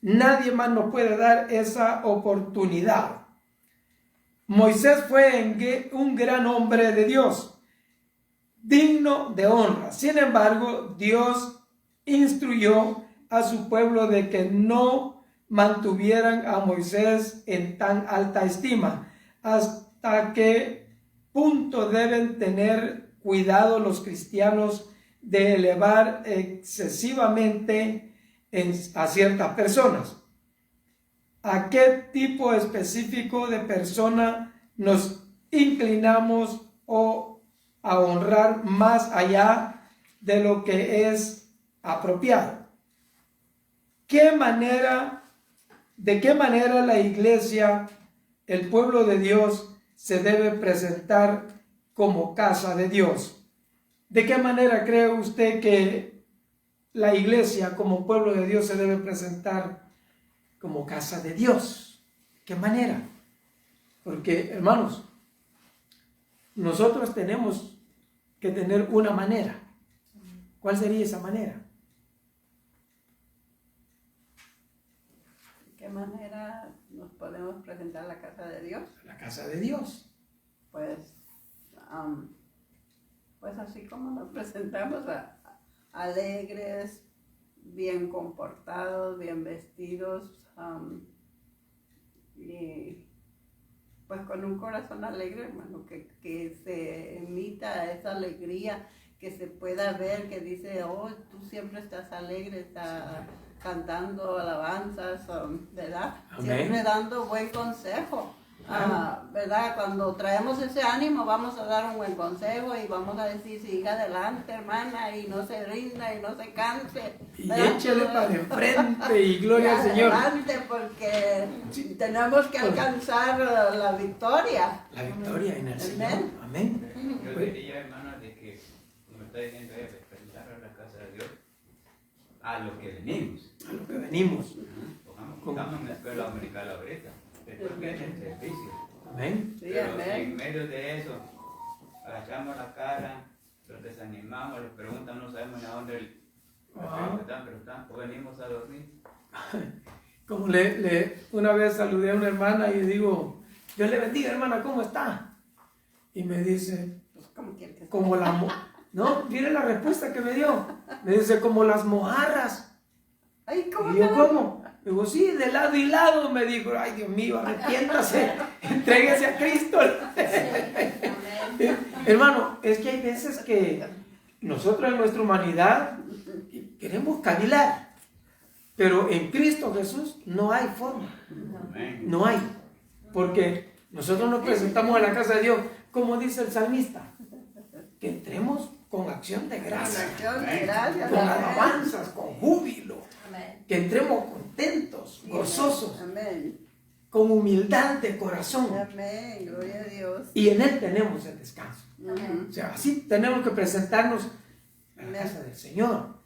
Nadie más nos puede dar esa oportunidad. Moisés fue un gran hombre de Dios, digno de honra. Sin embargo, Dios instruyó a su pueblo de que no mantuvieran a Moisés en tan alta estima. ¿Hasta qué punto deben tener cuidado los cristianos de elevar excesivamente a ciertas personas? ¿A qué tipo específico de persona nos inclinamos o a honrar más allá de lo que es apropiado? ¿De qué manera la iglesia, el pueblo de Dios, se debe presentar como casa de Dios? ¿De qué manera cree usted que la iglesia como pueblo de Dios se debe presentar como casa de Dios? ¿Qué manera? Porque, hermanos, nosotros tenemos que tener una manera. ¿Cuál sería esa manera? ¿De qué manera nos podemos presentar a la casa de Dios? La casa de Dios. Pues así como nos presentamos alegres, bien comportados, bien vestidos, y pues con un corazón alegre, hermano, que se emita esa alegría, que se pueda ver, que dice, oh, tú siempre estás alegre, estás cantando alabanzas, ¿verdad? Amén. Siempre dando buen consejo. ¿Verdad? Cuando traemos ese ánimo vamos a dar un buen consejo y vamos a decir, siga adelante, hermana, y no se rinda y no se canse, ¿verdad? Y échale para enfrente y gloria al Señor. Adelante, porque tenemos que alcanzar la victoria. La victoria en el Señor. Amén. Yo diría, hermano, de que, como está diciendo ella, presentar a la casa de Dios a lo que venimos. A lo que venimos. Estamos en la escuela dominical ahorita. Después viene el servicio. Amén. Sí, Pero amén. en medio de eso, agachamos la cara, los desanimamos, les preguntan, no sabemos ni a dónde están, pero están, o venimos a dormir. Como una vez saludé a una hermana y le digo, Dios le bendiga, hermana, ¿cómo está? Y me dice, Pues, ¿cómo quiere que sea? como no, mire la respuesta que me dio. Me dice, como las mojarras. Ay, ¿cómo Y yo, que? ¿cómo? Digo, sí, de lado y lado. Me dijo, ay, Dios mío, arrepiéntase, entréguese a Cristo. Hermano, es que hay veces que nosotros en nuestra humanidad queremos cavilar, pero en Cristo Jesús no hay forma. No hay. Porque nosotros nos presentamos a la casa de Dios, como dice el salmista, que entremos con acción de gracias, Acción de gracias. con Amén. alabanzas, con júbilo, Amén. que entremos contentos, gozosos, Amén. con humildad de corazón, Amén. Gloria a Dios. y en Él tenemos el descanso. Ujú. O sea, así tenemos que presentarnos en la casa del Señor.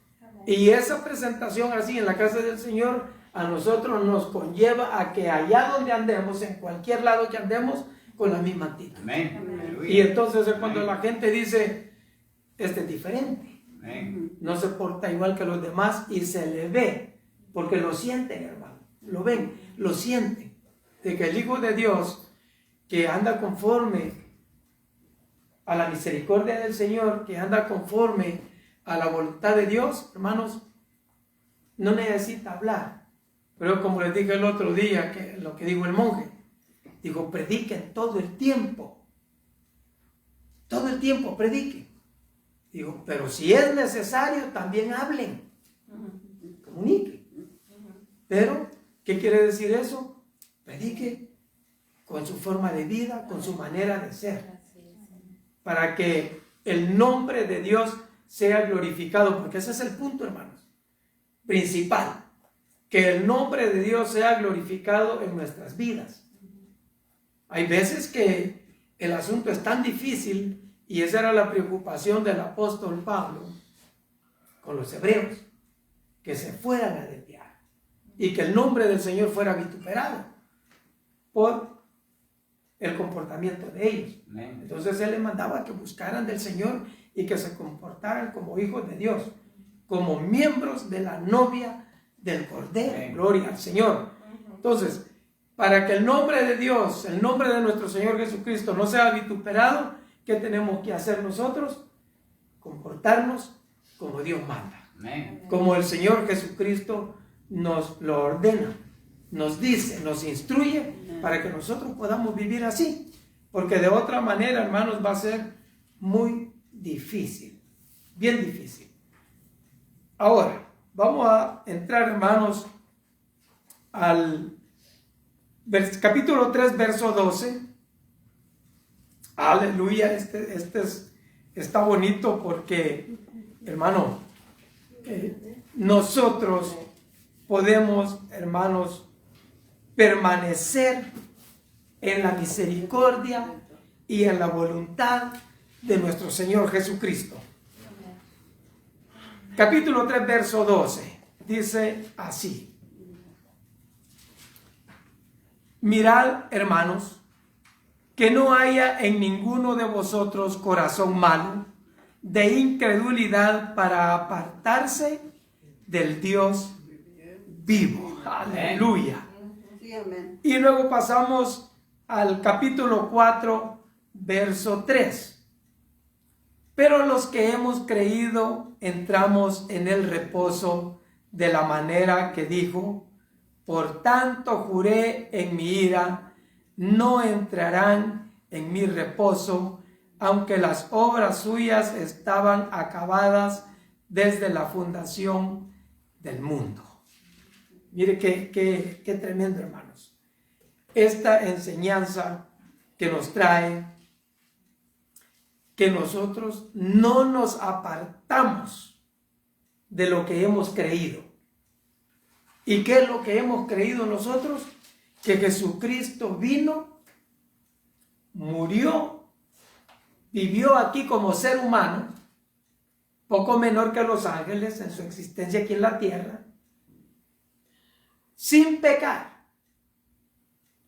Y esa presentación así en la casa del Señor a nosotros nos conlleva a que allá donde andemos, en cualquier lado que andemos, con la misma actitud. Amén. Amén. Aleluya. Y entonces es cuando Amén. la gente dice, este es diferente, Amén. no se porta igual que los demás, y se le ve, porque lo sienten, hermano, lo ven, lo sienten, de que el Hijo de Dios, que anda conforme a la misericordia del Señor, que anda conforme a la voluntad de Dios, hermanos, no necesita hablar. Pero como les dije el otro día, que lo que dijo el monje, dijo, prediquen todo el tiempo prediquen. Digo, pero si es necesario, también hablen, comuniquen. Pero, ¿qué quiere decir eso? Predique con su forma de vida, con su manera de ser, para que el nombre de Dios sea glorificado, porque ese es el punto, hermanos, principal, que el nombre de Dios sea glorificado en nuestras vidas. Hay veces que el asunto es tan difícil, y esa era la preocupación del apóstol Pablo con los hebreos, que se fueran a desviar y que el nombre del Señor fuera vituperado por el comportamiento de ellos. Amén. Entonces él les mandaba que buscaran del Señor y que se comportaran como hijos de Dios, como miembros de la novia del Cordero. Amén. Gloria al Señor. Entonces, para que el nombre de Dios, el nombre de nuestro Señor Jesucristo no sea vituperado, ¿qué tenemos que hacer nosotros? Comportarnos como Dios manda, Amén. como el Señor Jesucristo nos lo ordena, nos dice, nos instruye, para que nosotros podamos vivir así, porque de otra manera, hermanos, va a ser muy difícil, bien difícil. Ahora, vamos a entrar, hermanos, al capítulo 3, verso 12. Aleluya, está bonito porque, hermano, nosotros podemos, hermanos, permanecer en la misericordia y en la voluntad de nuestro Señor Jesucristo. Capítulo 3, verso 12, dice así: mirad, hermanos, que no haya en ninguno de vosotros corazón malo de incredulidad para apartarse del Dios vivo. Aleluya. Sí, amén. Y luego pasamos al capítulo 4, verso 3. Pero los que hemos creído entramos en el reposo de la manera que dijo: por tanto juré en mi ira, no entrarán en mi reposo, aunque las obras suyas estaban acabadas desde la fundación del mundo. Mire qué tremendo, hermanos. Esta enseñanza que nos trae que nosotros no nos apartamos de lo que hemos creído. ¿Y qué es lo que hemos creído nosotros? Que Jesucristo vino, murió, vivió aquí como ser humano, poco menor que los ángeles en su existencia aquí en la tierra, sin pecar,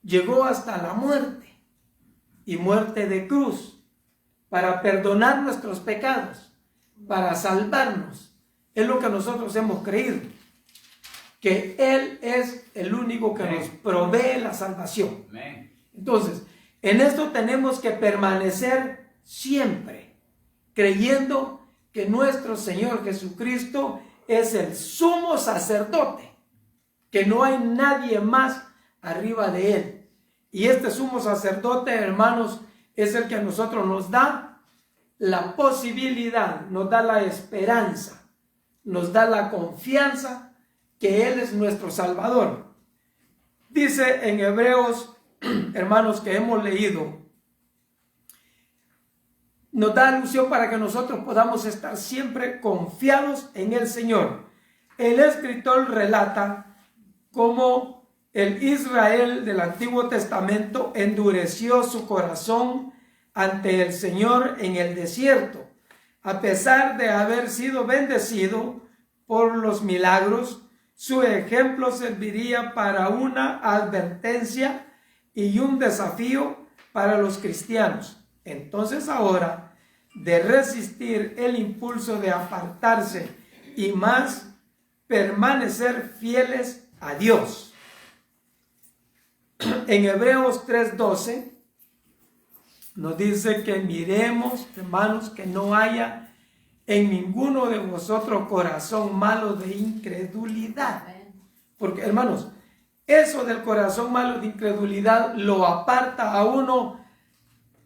llegó hasta la muerte y muerte de cruz para perdonar nuestros pecados, para salvarnos. Es lo que nosotros hemos creído. que Él es el único que nos provee la salvación. Entonces, en esto tenemos que permanecer siempre, creyendo que nuestro Señor Jesucristo es el sumo sacerdote, que no hay nadie más arriba de Él. Y este sumo sacerdote, hermanos, es el que a nosotros nos da la posibilidad, nos da la esperanza, nos da la confianza que Él es nuestro Salvador. Dice en Hebreos, hermanos, que hemos leído, nos da alusión para que nosotros podamos estar siempre confiados en el Señor. El escritor relata cómo el Israel del Antiguo Testamento endureció su corazón ante el Señor en el desierto, a pesar de haber sido bendecido por los milagros. Su ejemplo serviría para una advertencia y un desafío para los cristianos. Entonces ahora, de resistir el impulso de apartarse y más permanecer fieles a Dios. En Hebreos 3:12 nos dice que miremos, hermanos, que no haya en ninguno de vosotros corazón malo de incredulidad. Porque, hermanos, eso del corazón malo de incredulidad lo aparta a uno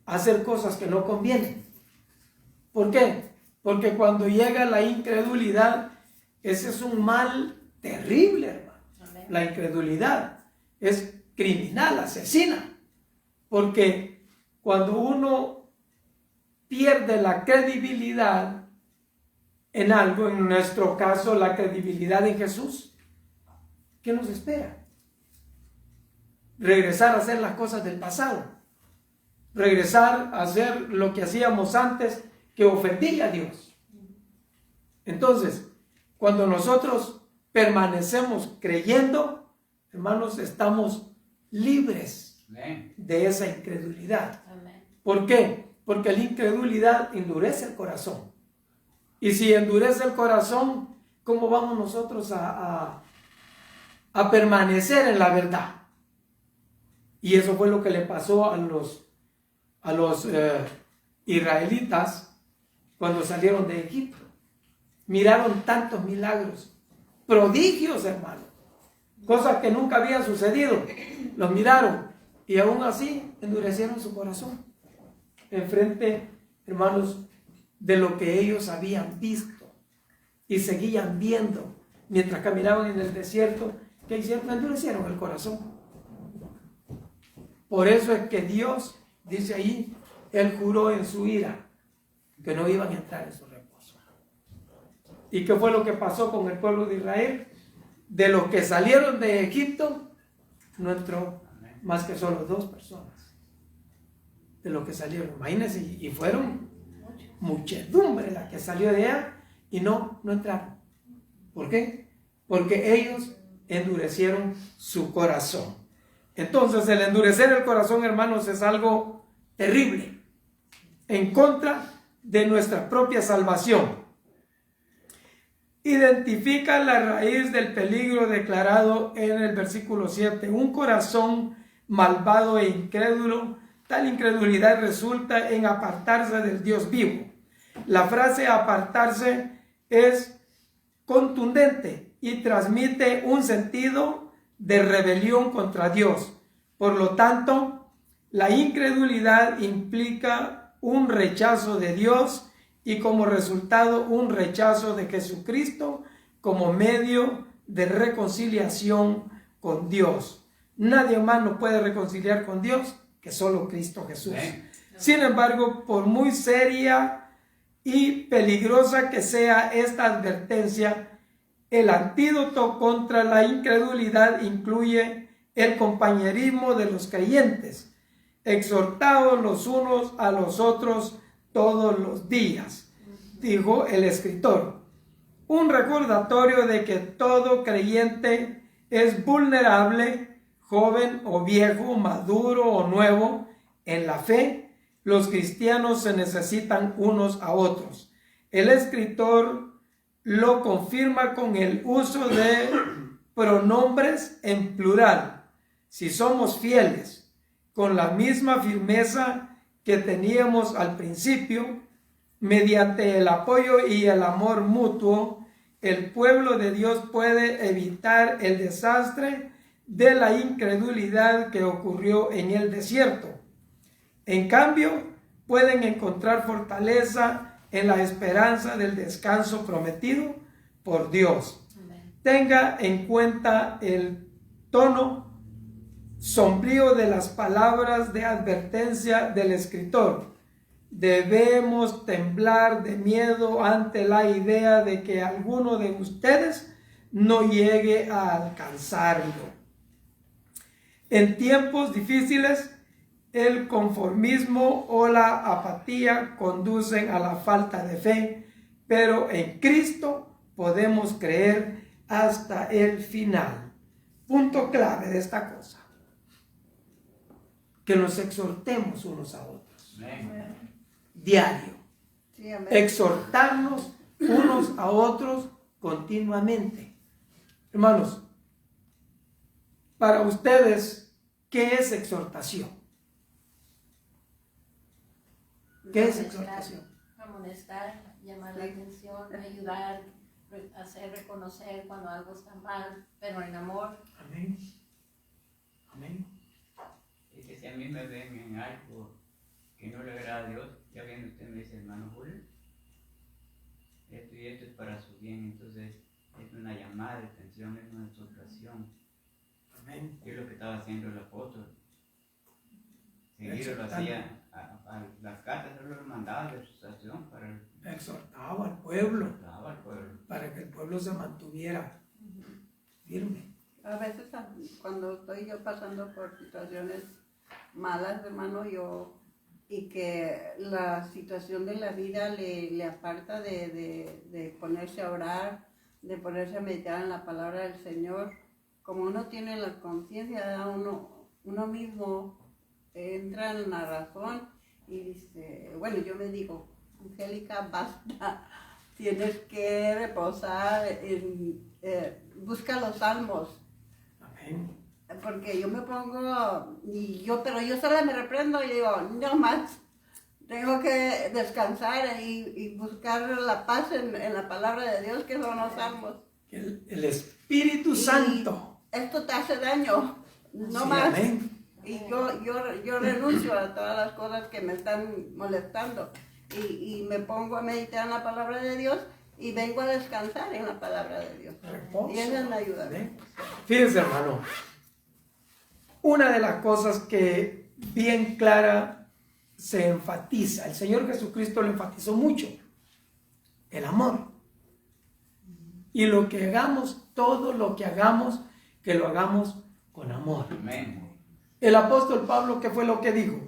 a hacer cosas que no convienen. ¿Por qué? Porque cuando llega la incredulidad, ese es un mal terrible, hermano. La incredulidad es criminal, asesina. Porque cuando uno pierde la credibilidad en algo, en nuestro caso la credibilidad en Jesús, ¿qué nos espera? Regresar a hacer las cosas del pasado, regresar a hacer lo que hacíamos antes, que ofendía a Dios. Entonces, cuando nosotros permanecemos creyendo, hermanos, estamos libres de esa incredulidad. ¿Por qué? Porque la incredulidad endurece el corazón. Y si endurece el corazón, ¿cómo vamos nosotros a permanecer en la verdad? Y eso fue lo que le pasó a los israelitas cuando salieron de Egipto. Miraron tantos milagros, prodigios, hermano, cosas que nunca habían sucedido. Los miraron y aún así endurecieron su corazón enfrente, hermanos, de lo que ellos habían visto y seguían viendo mientras caminaban en el desierto. ¿Qué hicieron? Endurecieron el corazón. Por eso es que Dios, dice ahí, Él juró en su ira que no iban a entrar en su reposo. ¿Y qué fue lo que pasó con el pueblo de Israel? De los que salieron de Egipto, no entró más que solo 2 personas. De los que salieron, imagínense, y fueron muchedumbre la que salió de allá y no entraron. ¿Por qué? Porque ellos endurecieron su corazón. Entonces, el endurecer el corazón, hermanos, es algo terrible, en contra de nuestra propia salvación. Identifica la raíz del peligro declarado en el versículo 7. Un corazón malvado e incrédulo, tal incredulidad resulta en apartarse del Dios vivo. La frase apartarse es contundente y transmite un sentido de rebelión contra Dios. Por lo tanto, la incredulidad implica un rechazo de Dios y como resultado un rechazo de Jesucristo como medio de reconciliación con Dios. Nadie más nos puede reconciliar con Dios que solo Cristo Jesús. Sin embargo, por muy seria y peligrosa que sea esta advertencia, el antídoto contra la incredulidad incluye el compañerismo de los creyentes, exhortados los unos a los otros todos los días, dijo el escritor. Un recordatorio de que todo creyente es vulnerable, joven o viejo, maduro o nuevo en la fe. Los cristianos se necesitan unos a otros. El escritor lo confirma con el uso de pronombres en plural. Si somos fieles, con la misma firmeza que teníamos al principio, mediante el apoyo y el amor mutuo, el pueblo de Dios puede evitar el desastre de la incredulidad que ocurrió en el desierto. En cambio, pueden encontrar fortaleza en la esperanza del descanso prometido por Dios. Amén. Tenga en cuenta el tono sombrío de las palabras de advertencia del escritor. Debemos temblar de miedo ante la idea de que alguno de ustedes no llegue a alcanzarlo. En tiempos difíciles, el conformismo o la apatía conducen a la falta de fe, pero en Cristo podemos creer hasta el final. Punto clave de esta cosa: que nos exhortemos unos a otros. Amén. Diario. Sí, amén. Exhortarnos unos a otros continuamente. Hermanos, para ustedes, ¿qué es exhortación? ¿Qué es exhortación? Amonestar, llamar la atención, ayudar, hacer reconocer cuando algo está mal, pero en amor. Amén. Amén. Es que si a mí me ven en algo que no le agrada a Dios, ya viene usted me dice, hermano Julio, esto y esto es para su bien, entonces es una llamada de atención, es una exhortación. Amén. Es lo que estaba haciendo el apóstol. Seguido lo hacía a las cartas, él lo mandaba de exhortación para el... Exhortaba al pueblo, para que el pueblo se mantuviera firme. A veces cuando estoy yo pasando por situaciones malas, hermano, y que la situación de la vida le aparta de ponerse a orar, de ponerse a meditar en la palabra del Señor, como uno tiene la conciencia, uno mismo entra en la razón y dice, bueno, yo me digo, Angélica, basta, tienes que reposar, busca los salmos. Amén. Porque yo me pongo, pero yo sola me reprendo y digo, no más, tengo que descansar y buscar la paz en la palabra de Dios, que son los salmos. El Espíritu Santo. Esto te hace daño, no sí, más. Amén. Y yo renuncio a todas las cosas que me están molestando y me pongo a meditar en la palabra de Dios y vengo a descansar en la palabra de Dios. Reposo. Y esa es la ayuda. Fíjense, hermano, una de las cosas que bien clara se enfatiza, el Señor Jesucristo lo enfatizó mucho, el amor. Y lo que hagamos, todo lo que hagamos, que lo hagamos con amor. Amén. El apóstol Pablo, ¿qué fue lo que dijo?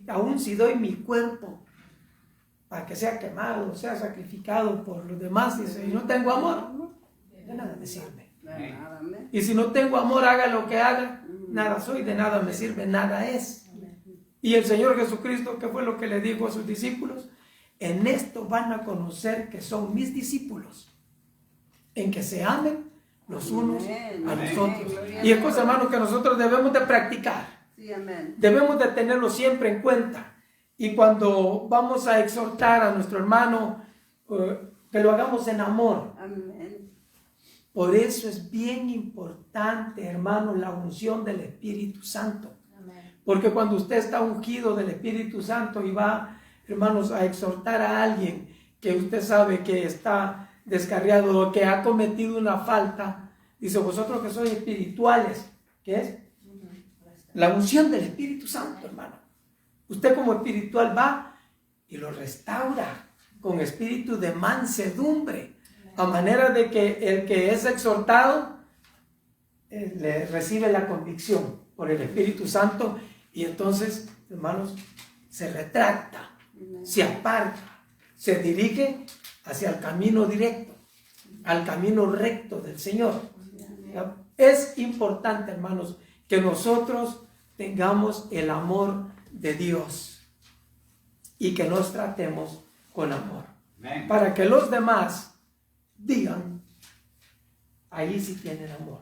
Aún si doy mi cuerpo para que sea quemado, sea sacrificado por los demás, dice, y no tengo amor, de nada me sirve. Y si no tengo amor, haga lo que haga, nada soy, de nada me sirve, nada es. Y el Señor Jesucristo, ¿qué fue lo que le dijo a sus discípulos? En esto van a conocer que son mis discípulos, en que se amen los unos a nosotros. Y es cosa, hermano, que nosotros debemos de practicar. Sí, amén. Debemos de tenerlo siempre en cuenta. Y cuando vamos a exhortar a nuestro hermano, que lo hagamos en amor. Amén. Por eso es bien importante, hermano, la unción del Espíritu Santo. Amén. Porque cuando usted está ungido del Espíritu Santo y va, hermanos, a exhortar a alguien que usted sabe que está descarriado o que ha cometido una falta, dice, vosotros que sois espirituales, ¿qué es? La unción del Espíritu Santo, hermano. Usted como espiritual va y lo restaura con espíritu de mansedumbre, a manera de que el que es exhortado le recibe la convicción por el Espíritu Santo y entonces, hermanos, se retracta, se aparta, se dirige hacia el camino directo, al camino recto del Señor. Es importante, hermanos, que nosotros tengamos el amor de Dios y que nos tratemos con amor. Amén. Para que los demás digan, ahí sí tienen amor.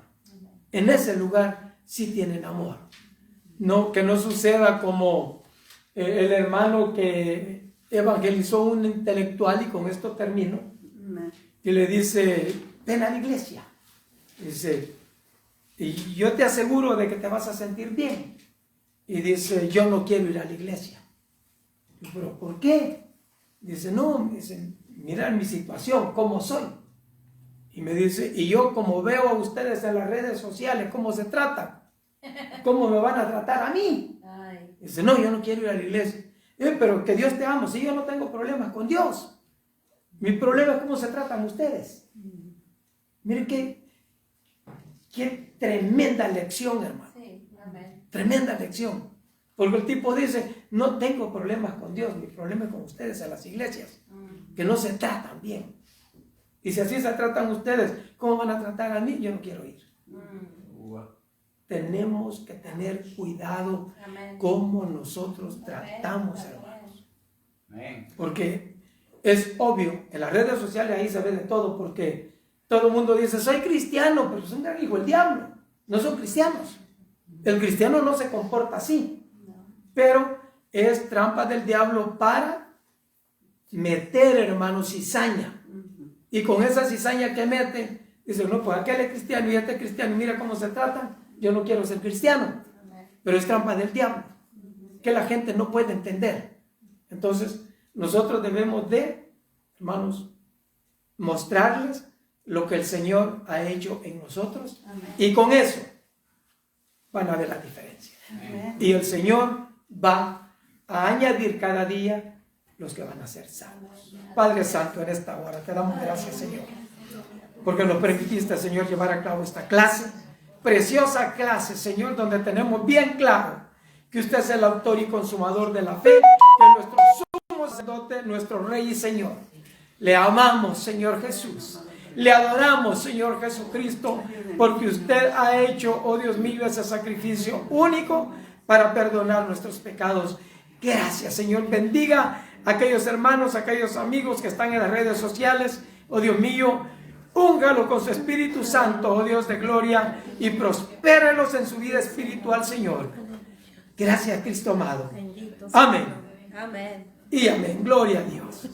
En ese lugar sí tienen amor. No, que no suceda como el hermano que evangelizó un intelectual, y con esto termino, que le dice, ven a la iglesia. Dice, y yo te aseguro de que te vas a sentir bien. Y dice, yo no quiero ir a la iglesia. ¿Pero por qué? Dice, no, dice, mira mi situación, cómo soy. Y me dice, y yo como veo a ustedes en las redes sociales, cómo se tratan, cómo me van a tratar a mí. Dice, no, yo no quiero ir a la iglesia. Pero que Dios te ama. Si yo no tengo problemas con Dios, mi problema es cómo se tratan ustedes. Miren qué tremenda lección, hermano. Sí, amén. Tremenda lección. Porque el tipo dice, no tengo problemas con Dios, mi problema es con ustedes en las iglesias, que no se tratan bien. Y si así se tratan ustedes, ¿cómo van a tratar a mí? Yo no quiero ir. Tenemos que tener cuidado cómo nosotros tratamos, hermanos. Porque es obvio, en las redes sociales ahí se ve de todo, porque todo el mundo dice, soy cristiano, pero es un gran hijo del diablo. No son cristianos. El cristiano no se comporta así, pero es trampa del diablo para meter, hermanos, cizaña. Y con esa cizaña que meten, dicen, no, pues aquel es cristiano y este es cristiano, y mira cómo se tratan. Yo no quiero ser cristiano, pero es trampa del diablo, que la gente no puede entender. Entonces, nosotros debemos de, hermanos, mostrarles lo que el Señor ha hecho en nosotros. Y con eso van a ver la diferencia. Y el Señor va a añadir cada día los que van a ser salvos. Padre Santo, en esta hora te damos gracias, Señor, porque nos permitiste, Señor, llevar a cabo esta clase, preciosa clase, Señor, donde tenemos bien claro que usted es el autor y consumador de la fe, que es nuestro sumo sacerdote, nuestro Rey y Señor. Le amamos, Señor Jesús. Le adoramos, Señor Jesucristo, porque usted ha hecho, oh Dios mío, ese sacrificio único para perdonar nuestros pecados. Gracias, Señor. Bendiga a aquellos hermanos, a aquellos amigos que están en las redes sociales. Oh Dios mío, úngalo con su Espíritu Santo, oh Dios de gloria, y prospérelos en su vida espiritual, Señor. Gracias, Cristo amado. Amén. Amén. Y amén. Gloria a Dios.